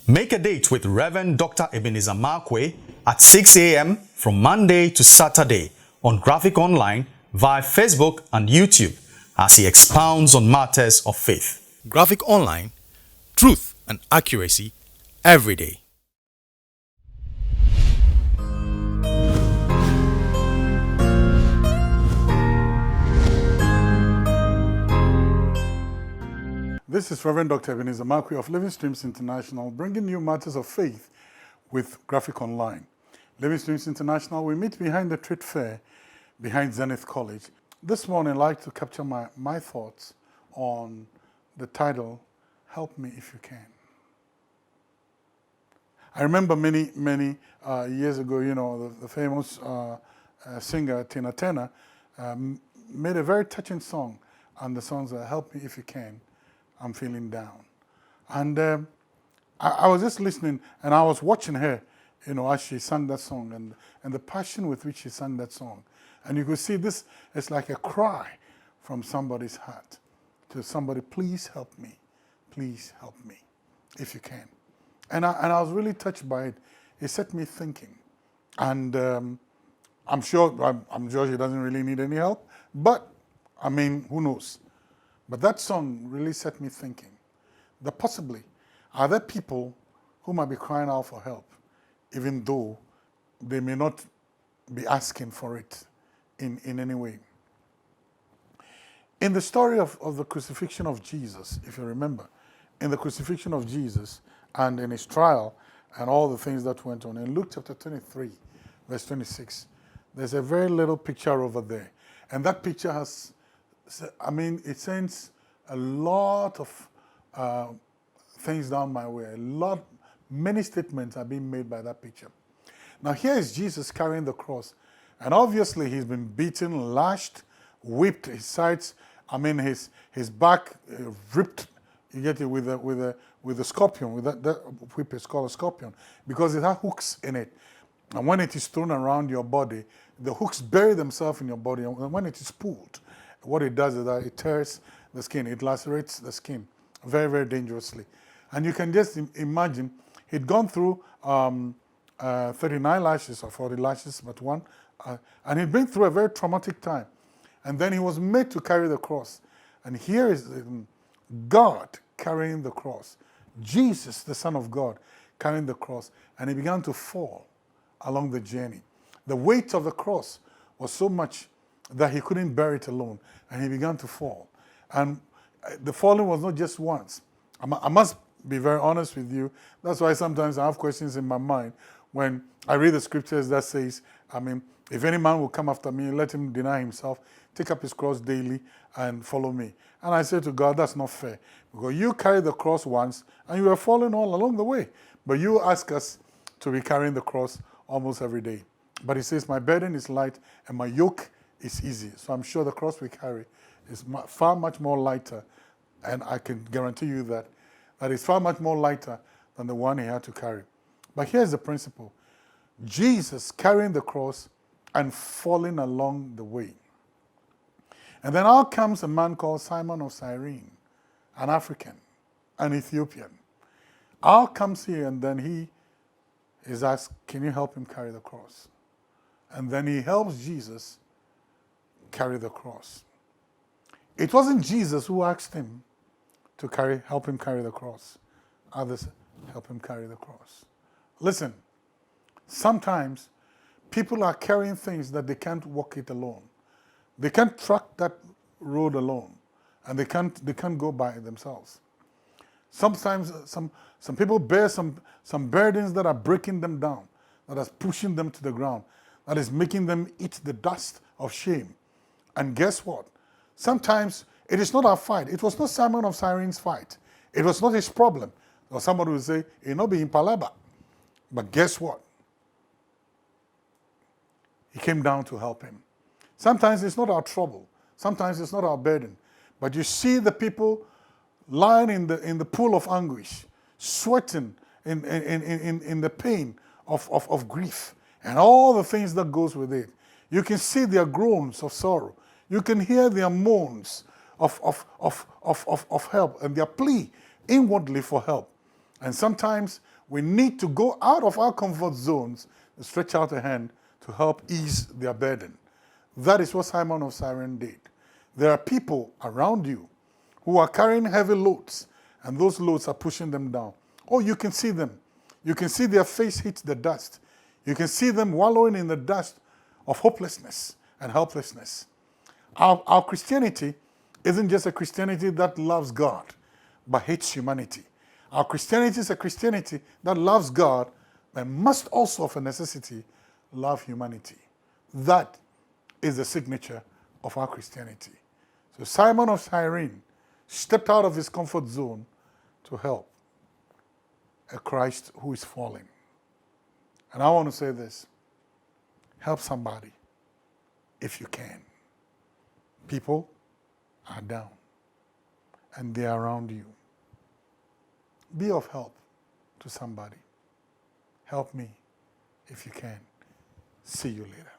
Make a date with Reverend Dr. Ebenezer Markwei at 6 a.m. from Monday to Saturday on Graphic Online via Facebook and YouTube as he expounds on matters of faith. Graphic Online, truth and accuracy every day. This is Reverend Dr. Ebenezer Markwei of Living Streams International, bringing you matters of faith with Graphic Online. Living Streams International, we meet behind the trade fair, behind Zenith College. This morning, I'd like to capture my thoughts on the title, Help Me If You Can. I remember many years ago, the famous singer Tina Turner made a very touching song, and the song's Help Me If You Can. I'm feeling down. And I was just listening and I was watching her, as she sang that song and the passion with which she sang that song. And you could see this, it's like a cry from somebody's heart to somebody, please help me, if you can. And I was really touched by it. It set me thinking. And I'm sure she doesn't really need any help, but I mean, who knows? But that song really set me thinking that possibly are there people who might be crying out for help, even though they may not be asking for it in any way. In the story of the crucifixion of Jesus, if you remember, in the crucifixion of Jesus and in his trial and all the things that went on, in Luke chapter 23, verse 26, there's a very little picture over there. And that picture has, it sends a lot of things down my way. Many statements are being made by that picture. Now here is Jesus carrying the cross, and obviously he's been beaten, lashed, whipped, his sides, his back ripped. You get it with a scorpion, with that whip is called a scorpion, because it has hooks in it. And when it is thrown around your body, the hooks bury themselves in your body, and when it is pulled, what it does is that it tears the skin, it lacerates the skin very, very dangerously. And you can just imagine, he'd gone through 39 lashes or 40 lashes, but one, and he'd been through a very traumatic time. And then he was made to carry the cross. And here is God carrying the cross, Jesus, the Son of God, carrying the cross, and he began to fall along the journey. The weight of the cross was so much that he couldn't bear it alone, and he began to fall. And the falling was not just once. I must be very honest with you. That's why sometimes I have questions in my mind when I read the scriptures that says, if any man will come after me, let him deny himself, take up his cross daily, and follow me. And I say to God, that's not fair. Because you carried the cross once, and you were falling all along the way. But you ask us to be carrying the cross almost every day. But he says, my burden is light, and my yoke is easy. So I'm sure the cross we carry is far much more lighter, and I can guarantee you that it's far much more lighter than the one he had to carry. But here's the principle. Jesus carrying the cross and falling along the way. And then out comes a man called Simon of Cyrene, an African, an Ethiopian. Out comes here, and then he is asked, can you help him carry the cross? And then he helps Jesus carry the cross. It wasn't Jesus who asked him to help him carry the cross. Others help him carry the cross. Listen, sometimes people are carrying things that they can't walk it alone. They can't track that road alone, and they can't go by it themselves. Sometimes some people bear some burdens that are breaking them down, that are pushing them to the ground, that is making them eat the dust of shame. And guess what? Sometimes it is not our fight. It was not Simon of Cyrene's fight. It was not his problem. Or somebody would say, it not be in Palaba. But guess what? He came down to help him. Sometimes it's not our trouble. Sometimes it's not our burden. But you see the people lying in the pool of anguish, sweating in the pain of grief and all the things that goes with it. You can see their groans of sorrow. You can hear their moans of help and their plea inwardly for help. And sometimes We need to go out of our comfort zones and stretch out a hand to help ease their burden. That is what Simon of Cyrene did. There are people around you who are carrying heavy loads, and those loads are pushing them down. Oh, you can see them. You can see their face hit the dust. You can see them wallowing in the dust of hopelessness and helplessness. Our Christianity isn't just a Christianity that loves God, but hates humanity. Our Christianity is a Christianity that loves God, but must also, of a necessity, love humanity. That is the signature of our Christianity. So Simon of Cyrene stepped out of his comfort zone to help a Christ who is falling. And I want to say this: help somebody if you can. People are down and they are around you. Be of help to somebody. Help me if you can. See you later.